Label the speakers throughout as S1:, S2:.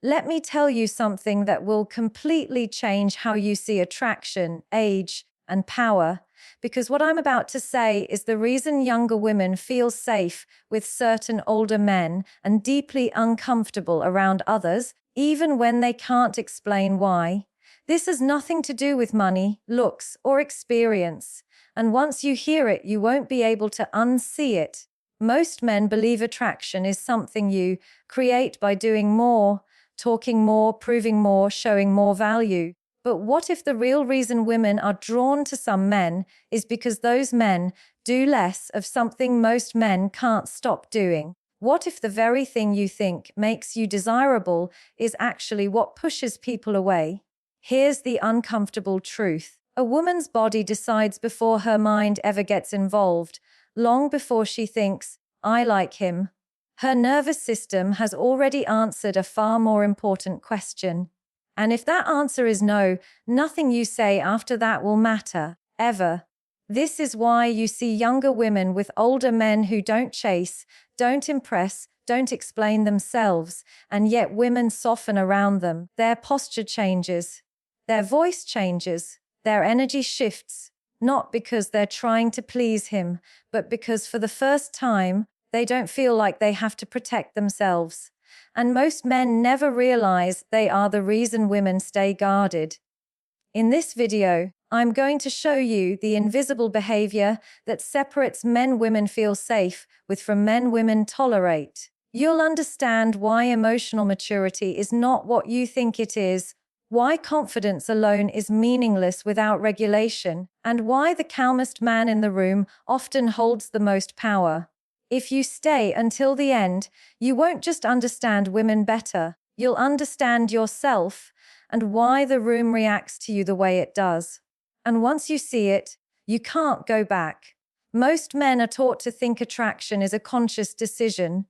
S1: Let me tell you something that will completely change how you see attraction, age, and power. Because what I'm about to say is the reason younger women feel safe with certain older men and deeply uncomfortable around others, even when they can't explain why. This has nothing to do with money, looks, or experience. And once you hear it, you won't be able to unsee it. Most men believe attraction is something you create by doing more, talking more, proving more, showing more value. But what if the real reason women are drawn to some men is because those men do less of something most men can't stop doing? What if the very thing you think makes you desirable is actually what pushes people away? Here's the uncomfortable truth. A woman's body decides before her mind ever gets involved, long before she thinks, "I like him." Her nervous system has already answered a far more important question. And if that answer is no, nothing you say after that will matter, ever. This is why you see younger women with older men who don't chase, don't impress, don't explain themselves, and yet women soften around them. Their posture changes. Their voice changes. Their energy shifts. Not because they're trying to please him, but because for the first time, they don't feel like they have to protect themselves. And most men never realize they are the reason women stay guarded. In this video, I'm going to show you the invisible behavior that separates men women feel safe with from men women tolerate. You'll understand why emotional maturity is not what you think it is, why confidence alone is meaningless without regulation, and why the calmest man in the room often holds the most power. If you stay until the end, you won't just understand women better, you'll understand yourself and why the room reacts to you the way it does. And once you see it, you can't go back. Most men are taught to think attraction is a conscious decision,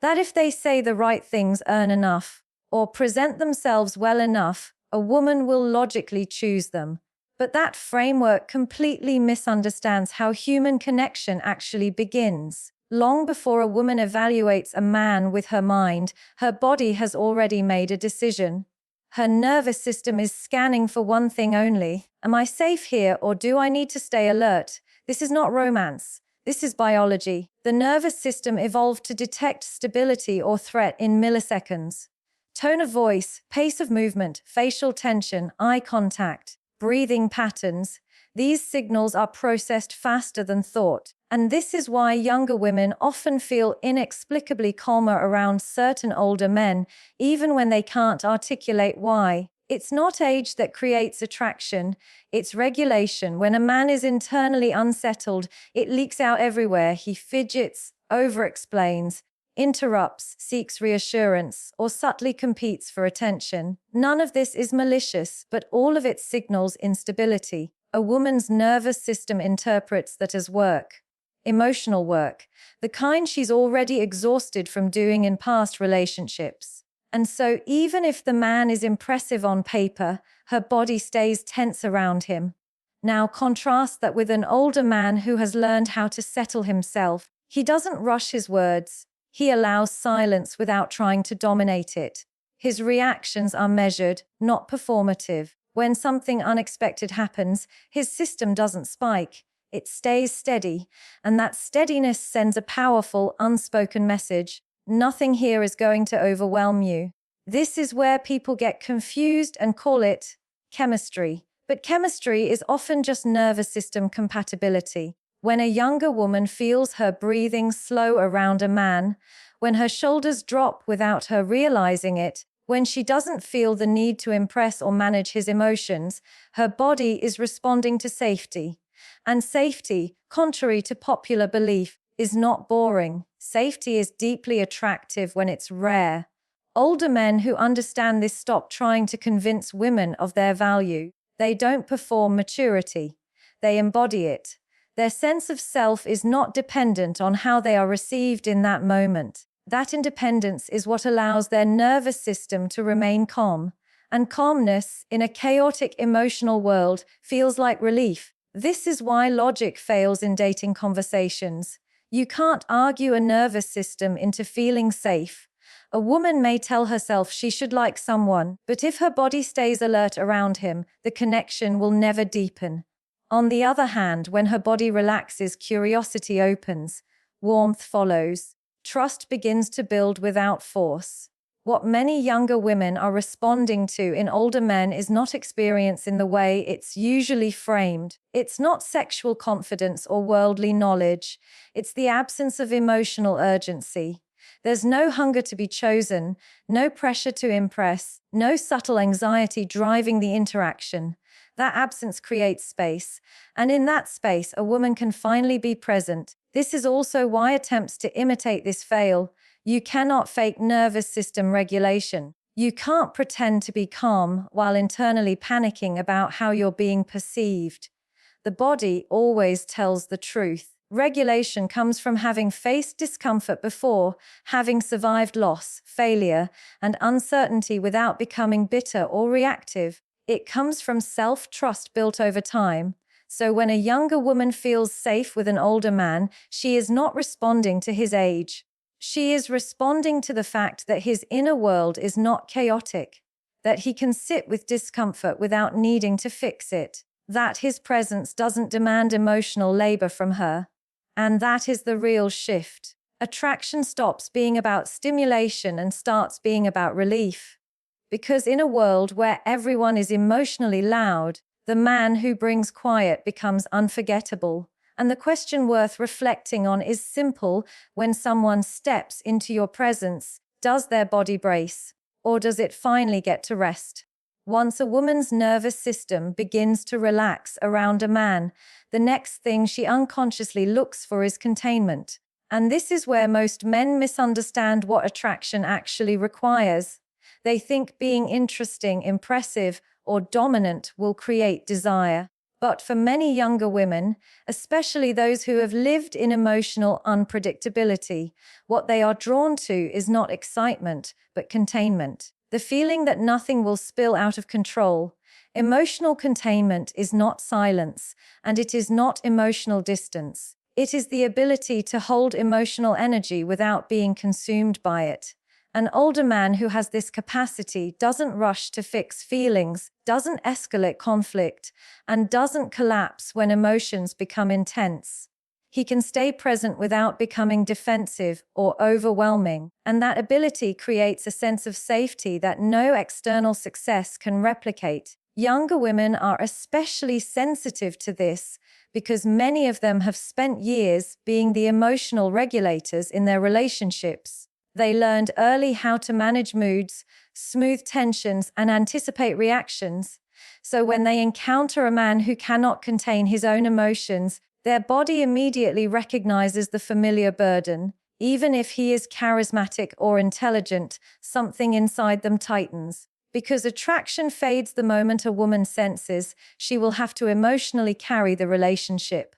S1: that if they say the right things, earn enough, or present themselves well enough, a woman will logically choose them. But that framework completely misunderstands how human connection actually begins. Long before a woman evaluates a man with her mind, her body has already made a decision. Her nervous system is scanning for one thing only. Am I safe here, or do I need to stay alert? This is not romance. This is biology. The nervous system evolved to detect stability or threat in milliseconds. Tone of voice, pace of movement, facial tension, eye contact, breathing patterns, these signals are processed faster than thought. And this is why younger women often feel inexplicably calmer around certain older men, even when they can't articulate why. It's not age that creates attraction, it's regulation. When a man is internally unsettled, it leaks out everywhere. He fidgets, over-explains, interrupts, seeks reassurance, or subtly competes for attention. None of this is malicious, but all of it signals instability. A woman's nervous system interprets that as work. Emotional work, the kind she's already exhausted from doing in past relationships. And so even if the man is impressive on paper, her body stays tense around him. Now contrast that with an older man who has learned how to settle himself. He doesn't rush his words. He allows silence without trying to dominate it. His reactions are measured, not performative. When something unexpected happens, his system doesn't spike. It stays steady, and that steadiness sends a powerful, unspoken message. Nothing here is going to overwhelm you. This is where people get confused and call it chemistry. But chemistry is often just nervous system compatibility. When a younger woman feels her breathing slow around a man, when her shoulders drop without her realizing it, when she doesn't feel the need to impress or manage his emotions, her body is responding to safety. And safety, contrary to popular belief, is not boring. Safety is deeply attractive when it's rare. Older men who understand this stop trying to convince women of their value. They don't perform maturity. They embody it. Their sense of self is not dependent on how they are received in that moment. That independence is what allows their nervous system to remain calm. And calmness, in a chaotic emotional world, feels like relief. This is why logic fails in dating conversations. You can't argue a nervous system into feeling safe. A woman may tell herself she should like someone, but if her body stays alert around him, the connection will never deepen. On the other hand, when her body relaxes, curiosity opens, warmth follows, trust begins to build without force. What many younger women are responding to in older men is not experience in the way it's usually framed. It's not sexual confidence or worldly knowledge. It's the absence of emotional urgency. There's no hunger to be chosen, no pressure to impress, no subtle anxiety driving the interaction. That absence creates space, and in that space, a woman can finally be present. This is also why attempts to imitate this fail. You cannot fake nervous system regulation. You can't pretend to be calm while internally panicking about how you're being perceived. The body always tells the truth. Regulation comes from having faced discomfort before, having survived loss, failure, and uncertainty without becoming bitter or reactive. It comes from self-trust built over time. So when a younger woman feels safe with an older man, she is not responding to his age. She is responding to the fact that his inner world is not chaotic, that he can sit with discomfort without needing to fix it, that his presence doesn't demand emotional labor from her. And that is the real shift. Attraction stops being about stimulation and starts being about relief. Because in a world where everyone is emotionally loud, the man who brings quiet becomes unforgettable. And the question worth reflecting on is simple: when someone steps into your presence, does their body brace, or does it finally get to rest? Once a woman's nervous system begins to relax around a man, the next thing she unconsciously looks for is containment. And this is where most men misunderstand what attraction actually requires. They think being interesting, impressive, or dominant will create desire. But for many younger women, especially those who have lived in emotional unpredictability, what they are drawn to is not excitement, but containment. The feeling that nothing will spill out of control. Emotional containment is not silence, and it is not emotional distance. It is the ability to hold emotional energy without being consumed by it. An older man who has this capacity doesn't rush to fix feelings, doesn't escalate conflict, and doesn't collapse when emotions become intense. He can stay present without becoming defensive or overwhelming, and that ability creates a sense of safety that no external success can replicate. Younger women are especially sensitive to this because many of them have spent years being the emotional regulators in their relationships. They learned early how to manage moods, smooth tensions, and anticipate reactions. So when they encounter a man who cannot contain his own emotions, their body immediately recognizes the familiar burden. Even if he is charismatic or intelligent, something inside them tightens. Because attraction fades the moment a woman senses she will have to emotionally carry the relationship.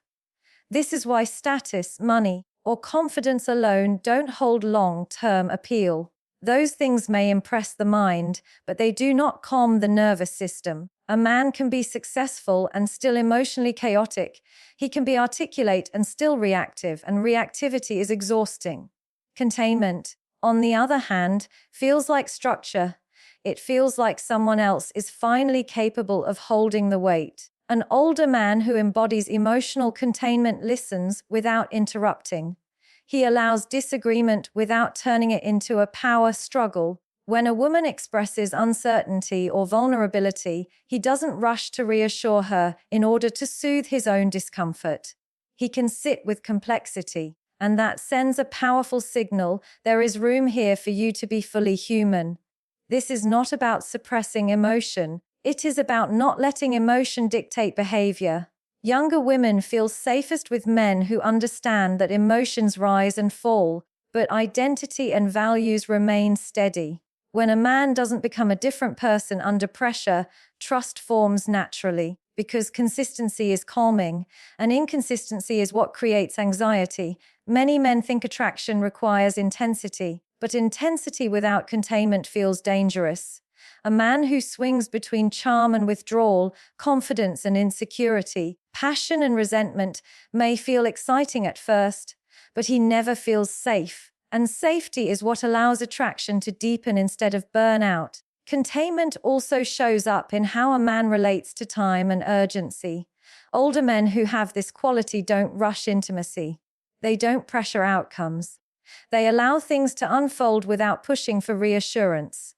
S1: This is why status, money, or confidence alone don't hold long-term appeal. Those things may impress the mind, but they do not calm the nervous system. A man can be successful and still emotionally chaotic. He can be articulate and still reactive, and reactivity is exhausting. Containment, on the other hand, feels like structure. It feels like someone else is finally capable of holding the weight. An older man who embodies emotional containment listens without interrupting. He allows disagreement without turning it into a power struggle. When a woman expresses uncertainty or vulnerability, he doesn't rush to reassure her in order to soothe his own discomfort. He can sit with complexity, and that sends a powerful signal: there is room here for you to be fully human. This is not about suppressing emotion. It is about not letting emotion dictate behavior. Younger women feel safest with men who understand that emotions rise and fall, but identity and values remain steady. When a man doesn't become a different person under pressure, trust forms naturally, because consistency is calming, and inconsistency is what creates anxiety. Many men think attraction requires intensity, but intensity without containment feels dangerous. A man who swings between charm and withdrawal, confidence and insecurity, passion and resentment may feel exciting at first, but he never feels safe. And safety is what allows attraction to deepen instead of burn out. Containment also shows up in how a man relates to time and urgency. Older men who have this quality don't rush intimacy. They don't pressure outcomes. They allow things to unfold without pushing for reassurance.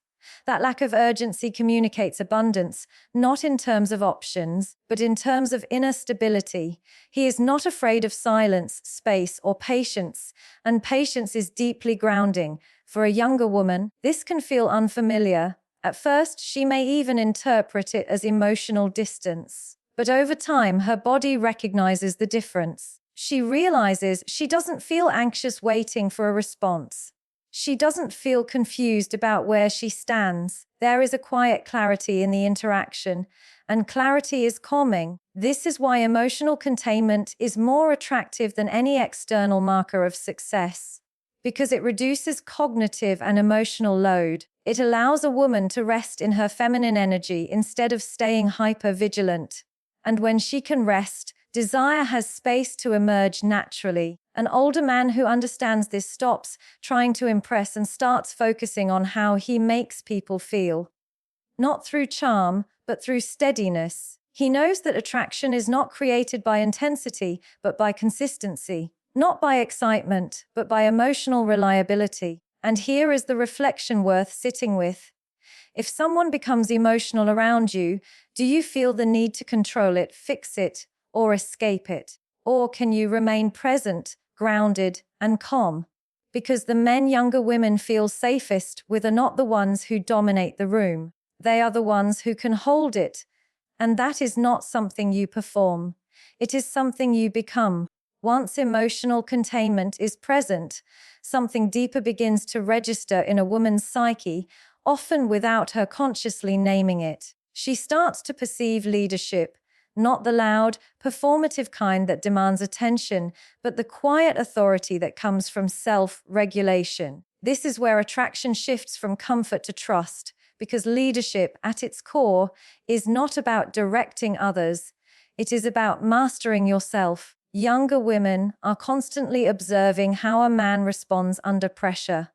S1: That lack of urgency communicates abundance, not in terms of options, but in terms of inner stability. He is not afraid of silence, space, or patience, and patience is deeply grounding. For a younger woman, this can feel unfamiliar. At first, she may even interpret it as emotional distance. But over time, her body recognizes the difference. She realizes she doesn't feel anxious waiting for a response. She doesn't feel confused about where she stands. There is a quiet clarity in the interaction, and clarity is calming. This is why emotional containment is more attractive than any external marker of success. Because it reduces cognitive and emotional load. It allows a woman to rest in her feminine energy instead of staying hyper-vigilant. And when she can rest, desire has space to emerge naturally. An older man who understands this stops trying to impress and starts focusing on how he makes people feel. Not through charm, but through steadiness. He knows that attraction is not created by intensity, but by consistency. Not by excitement, but by emotional reliability. And here is the reflection worth sitting with. If someone becomes emotional around you, do you feel the need to control it, fix it, or escape it? Or can you remain present, grounded, and calm? Because the men younger women feel safest with are not the ones who dominate the room. They are the ones who can hold it. And that is not something you perform. It is something you become. Once emotional containment is present, something deeper begins to register in a woman's psyche, often without her consciously naming it. She starts to perceive leadership, not the loud, performative kind that demands attention, but the quiet authority that comes from self-regulation. This is where attraction shifts from comfort to trust, because leadership, at its core, is not about directing others. It is about mastering yourself. Younger women are constantly observing how a man responds under pressure,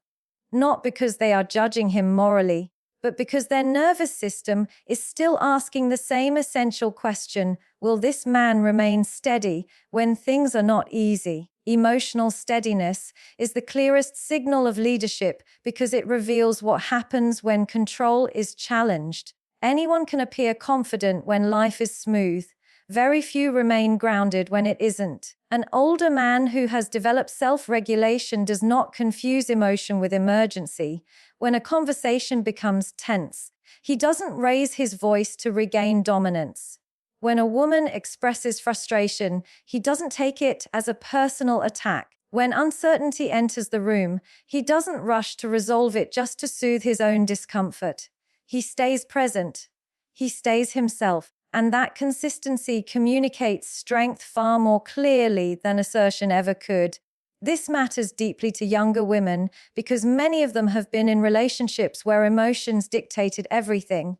S1: not because they are judging him morally, but because their nervous system is still asking the same essential question: will this man remain steady when things are not easy? Emotional steadiness is the clearest signal of leadership because it reveals what happens when control is challenged. Anyone can appear confident when life is smooth. Very few remain grounded when it isn't. An older man who has developed self-regulation does not confuse emotion with emergency. When a conversation becomes tense, he doesn't raise his voice to regain dominance. When a woman expresses frustration, he doesn't take it as a personal attack. When uncertainty enters the room, he doesn't rush to resolve it just to soothe his own discomfort. He stays present. He stays himself. And that consistency communicates strength far more clearly than assertion ever could. This matters deeply to younger women because many of them have been in relationships where emotions dictated everything.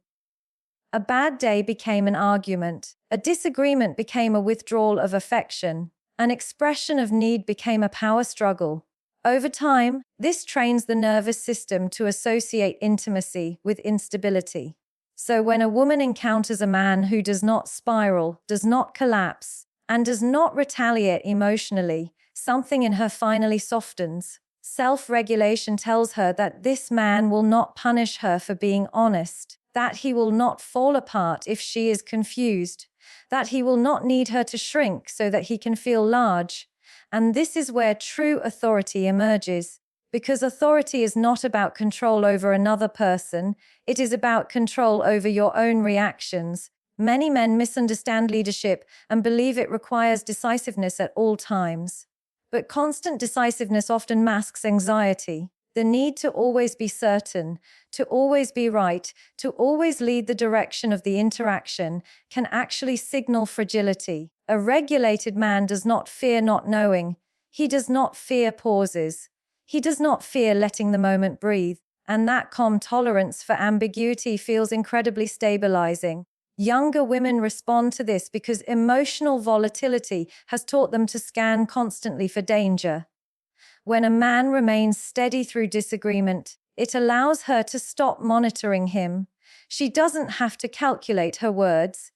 S1: A bad day became an argument. A disagreement became a withdrawal of affection. An expression of need became a power struggle. Over time, this trains the nervous system to associate intimacy with instability. So when a woman encounters a man who does not spiral, does not collapse, and does not retaliate emotionally, something in her finally softens. Self-regulation tells her that this man will not punish her for being honest, that he will not fall apart if she is confused, that he will not need her to shrink so that he can feel large. And this is where true authority emerges. Because authority is not about control over another person, it is about control over your own reactions. Many men misunderstand leadership and believe it requires decisiveness at all times. But constant decisiveness often masks anxiety. The need to always be certain, to always be right, to always lead the direction of the interaction can actually signal fragility. A regulated man does not fear not knowing. He does not fear pauses. He does not fear letting the moment breathe, and that calm tolerance for ambiguity feels incredibly stabilizing. Younger women respond to this because emotional volatility has taught them to scan constantly for danger. When a man remains steady through disagreement, it allows her to stop monitoring him. She doesn't have to calculate her words.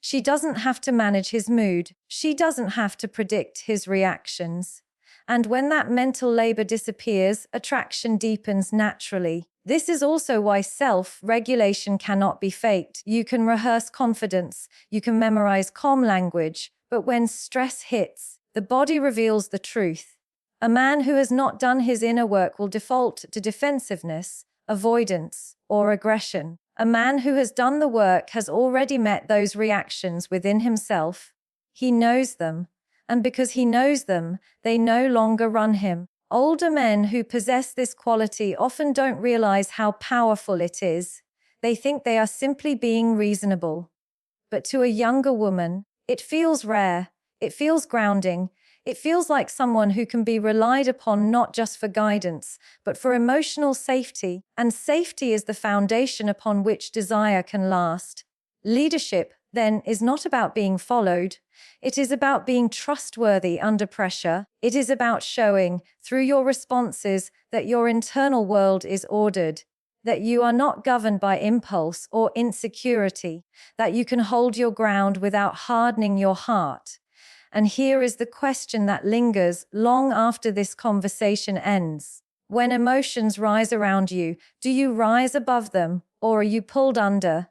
S1: She doesn't have to manage his mood. She doesn't have to predict his reactions. And when that mental labor disappears, attraction deepens naturally. This is also why self-regulation cannot be faked. You can rehearse confidence, you can memorize calm language, but when stress hits, the body reveals the truth. A man who has not done his inner work will default to defensiveness, avoidance, or aggression. A man who has done the work has already met those reactions within himself. He knows them, and because he knows them, they no longer run him. Older men who possess this quality often don't realize how powerful it is. They think they are simply being reasonable. But to a younger woman, it feels rare, it feels grounding, it feels like someone who can be relied upon not just for guidance, but for emotional safety, and safety is the foundation upon which desire can last. Leadership, then, is not about being followed. It is about being trustworthy under pressure. It is about showing, through your responses, that your internal world is ordered, that you are not governed by impulse or insecurity, that you can hold your ground without hardening your heart. And here is the question that lingers long after this conversation ends. When emotions rise around you, do you rise above them, or are you pulled under?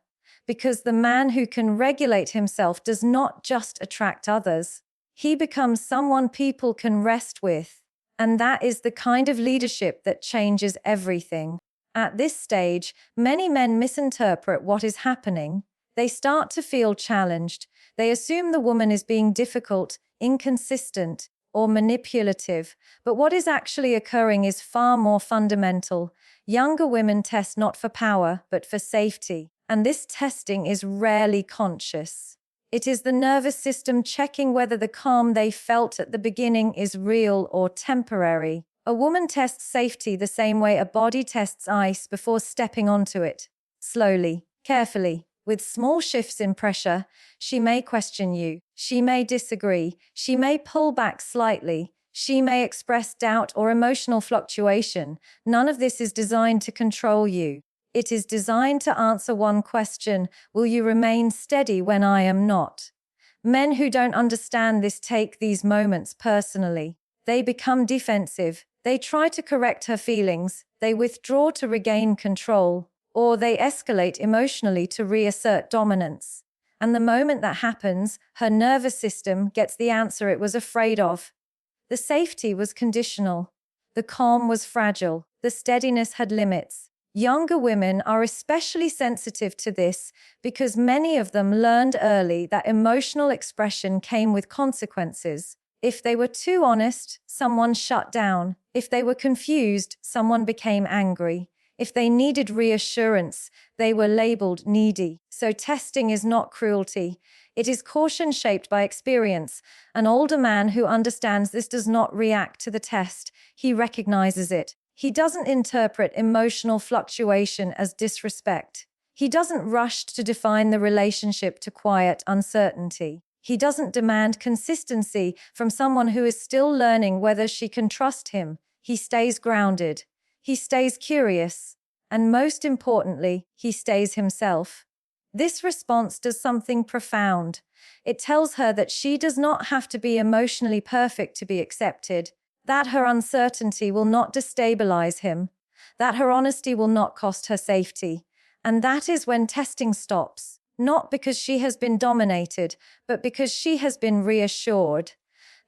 S1: Because the man who can regulate himself does not just attract others. He becomes someone people can rest with. And that is the kind of leadership that changes everything. At this stage, many men misinterpret what is happening. They start to feel challenged. They assume the woman is being difficult, inconsistent, or manipulative. But what is actually occurring is far more fundamental. Younger women test not for power, but for safety. And this testing is rarely conscious. It is the nervous system checking whether the calm they felt at the beginning is real or temporary. A woman tests safety the same way a body tests ice before stepping onto it. Slowly, carefully, with small shifts in pressure. She may question you. She may disagree. She may pull back slightly. She may express doubt or emotional fluctuation. None of this is designed to control you. It is designed to answer one question: will you remain steady when I am not? Men who don't understand this take these moments personally. They become defensive. They try to correct her feelings. They withdraw to regain control, or they escalate emotionally to reassert dominance. And the moment that happens, her nervous system gets the answer it was afraid of. The safety was conditional. The calm was fragile. The steadiness had limits. Younger women are especially sensitive to this because many of them learned early that emotional expression came with consequences. If they were too honest, someone shut down. If they were confused, someone became angry. If they needed reassurance, they were labeled needy. So testing is not cruelty. It is caution shaped by experience. An older man who understands this does not react to the test. He recognizes it. He doesn't interpret emotional fluctuation as disrespect. He doesn't rush to define the relationship to quiet uncertainty. He doesn't demand consistency from someone who is still learning whether she can trust him. He stays grounded. He stays curious. And most importantly, he stays himself. This response does something profound. It tells her that she does not have to be emotionally perfect to be accepted, that her uncertainty will not destabilize him, that her honesty will not cost her safety. And that is when testing stops, not because she has been dominated, but because she has been reassured.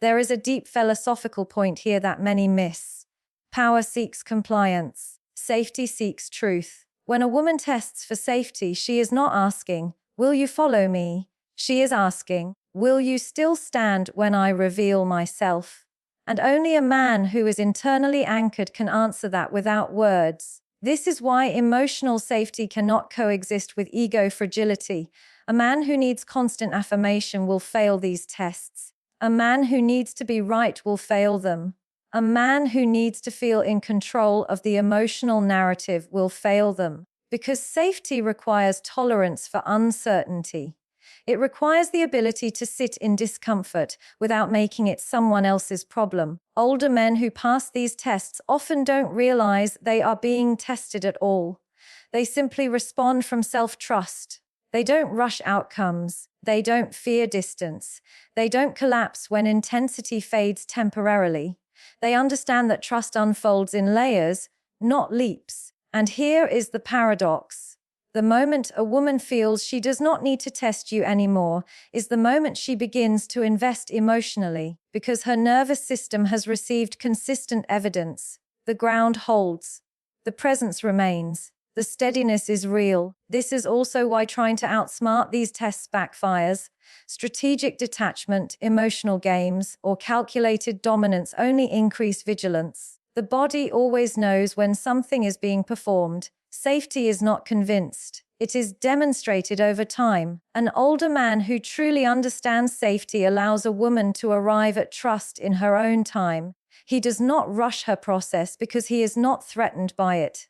S1: There is a deep philosophical point here that many miss. Power seeks compliance. Safety seeks truth. When a woman tests for safety, she is not asking, "Will you follow me?" She is asking, "Will you still stand when I reveal myself?" And only a man who is internally anchored can answer that without words. This is why emotional safety cannot coexist with ego fragility. A man who needs constant affirmation will fail these tests. A man who needs to be right will fail them. A man who needs to feel in control of the emotional narrative will fail them. Because safety requires tolerance for uncertainty. It requires the ability to sit in discomfort without making it someone else's problem. Older men who pass these tests often don't realize they are being tested at all. They simply respond from self-trust. They don't rush outcomes. They don't fear distance. They don't collapse when intensity fades temporarily. They understand that trust unfolds in layers, not leaps. And here is the paradox. The moment a woman feels she does not need to test you anymore is the moment she begins to invest emotionally, because her nervous system has received consistent evidence. The ground holds. The presence remains. The steadiness is real. This is also why trying to outsmart these tests backfires. Strategic detachment, emotional games, or calculated dominance only increase vigilance. The body always knows when something is being performed. Safety is not convinced. It is demonstrated over time. An older man who truly understands safety allows a woman to arrive at trust in her own time. He does not rush her process because he is not threatened by it.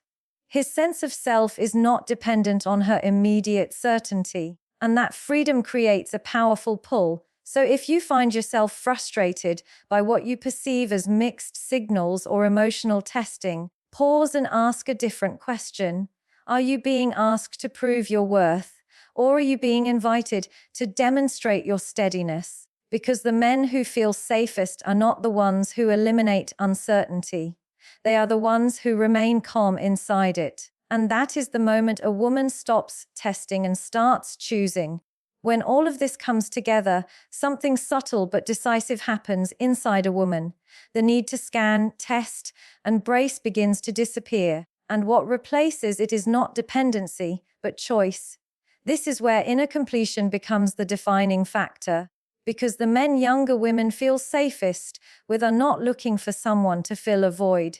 S1: His sense of self is not dependent on her immediate certainty, and that freedom creates a powerful pull. So if you find yourself frustrated by what you perceive as mixed signals or emotional testing, pause and ask a different question. Are you being asked to prove your worth, or are you being invited to demonstrate your steadiness? Because the men who feel safest are not the ones who eliminate uncertainty. They are the ones who remain calm inside it. And that is the moment a woman stops testing and starts choosing. When all of this comes together, something subtle but decisive happens inside a woman. The need to scan, test, and brace begins to disappear. And what replaces it is not dependency, but choice. This is where inner completion becomes the defining factor. Because the men younger women feel safest with are not looking for someone to fill a void.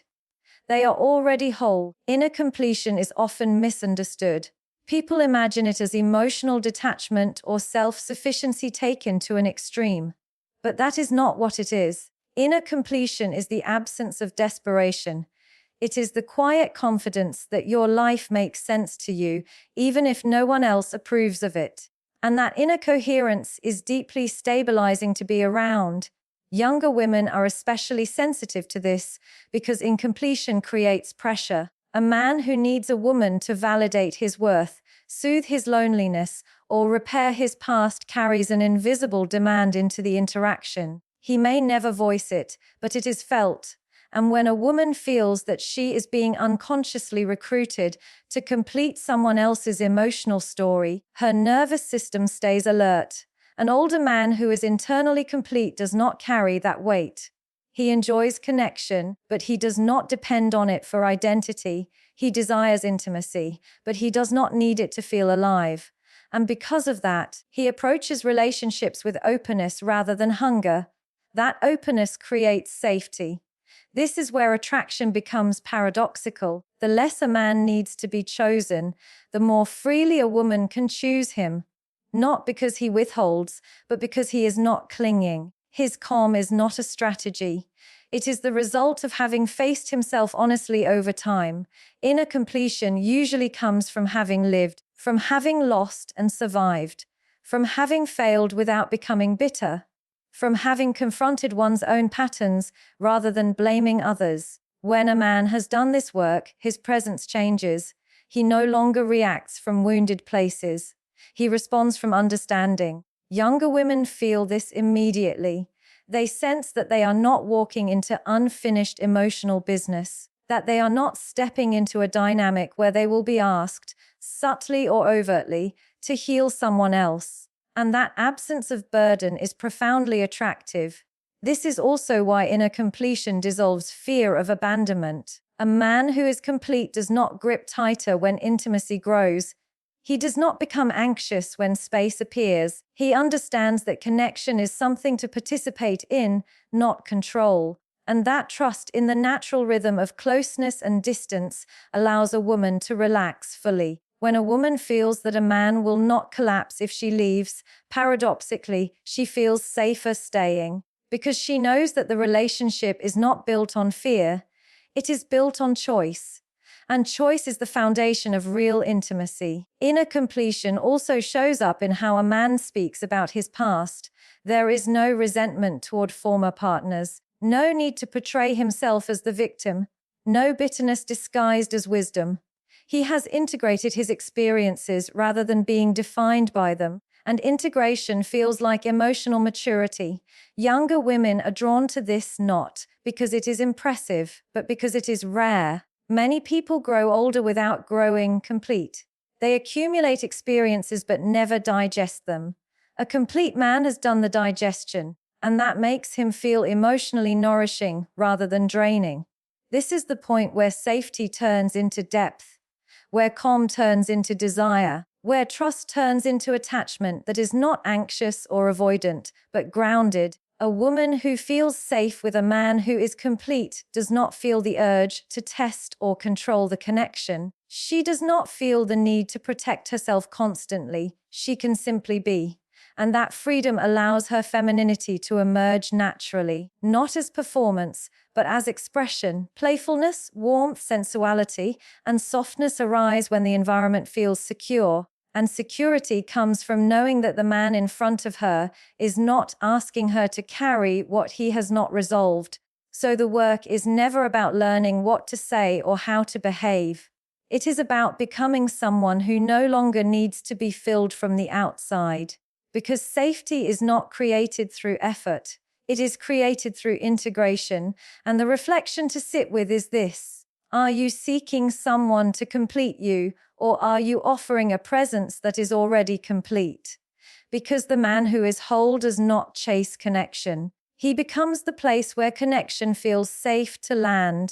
S1: They are already whole. Inner completion is often misunderstood. People imagine it as emotional detachment or self-sufficiency taken to an extreme. But that is not what it is. Inner completion is the absence of desperation. It is the quiet confidence that your life makes sense to you, even if no one else approves of it. And that inner coherence is deeply stabilizing to be around. Younger women are especially sensitive to this because incompletion creates pressure. A man who needs a woman to validate his worth, soothe his loneliness, or repair his past carries an invisible demand into the interaction. He may never voice it, but it is felt. And when a woman feels that she is being unconsciously recruited to complete someone else's emotional story, her nervous system stays alert. An older man who is internally complete does not carry that weight. He enjoys connection, but he does not depend on it for identity. He desires intimacy, but he does not need it to feel alive. And because of that, he approaches relationships with openness rather than hunger. That openness creates safety. This is where attraction becomes paradoxical. The less a man needs to be chosen, the more freely a woman can choose him. Not because he withholds, but because he is not clinging. His calm is not a strategy. It is the result of having faced himself honestly over time. Inner completion usually comes from having lived, from having lost and survived, from having failed without becoming bitter, from having confronted one's own patterns rather than blaming others. When a man has done this work, his presence changes. He no longer reacts from wounded places. He responds from understanding. Younger women feel this immediately. They sense that they are not walking into unfinished emotional business, that they are not stepping into a dynamic where they will be asked, subtly or overtly, to heal someone else. And that absence of burden is profoundly attractive. This is also why inner completion dissolves fear of abandonment. A man who is complete does not grip tighter when intimacy grows. He does not become anxious when space appears. He understands that connection is something to participate in, not control. And that trust in the natural rhythm of closeness and distance allows a woman to relax fully. When a woman feels that a man will not collapse if she leaves, paradoxically, she feels safer staying. Because she knows that the relationship is not built on fear, it is built on choice. And choice is the foundation of real intimacy. Inner completion also shows up in how a man speaks about his past. There is no resentment toward former partners, no need to portray himself as the victim, no bitterness disguised as wisdom. He has integrated his experiences rather than being defined by them, and integration feels like emotional maturity. Younger women are drawn to this not because it is impressive, but because it is rare. Many people grow older without growing complete. They accumulate experiences but never digest them. A complete man has done the digestion, and that makes him feel emotionally nourishing rather than draining. This is the point where safety turns into depth, where calm turns into desire, where trust turns into attachment that is not anxious or avoidant, but grounded. A woman who feels safe with a man who is complete does not feel the urge to test or control the connection. She does not feel the need to protect herself constantly. She can simply be. And that freedom allows her femininity to emerge naturally, not as performance, but as expression. Playfulness, warmth, sensuality, and softness arise when the environment feels secure. And security comes from knowing that the man in front of her is not asking her to carry what he has not resolved. So the work is never about learning what to say or how to behave. It is about becoming someone who no longer needs to be filled from the outside. Because safety is not created through effort. It is created through integration. And the reflection to sit with is this: are you seeking someone to complete you, or are you offering a presence that is already complete? Because the man who is whole does not chase connection. He becomes the place where connection feels safe to land.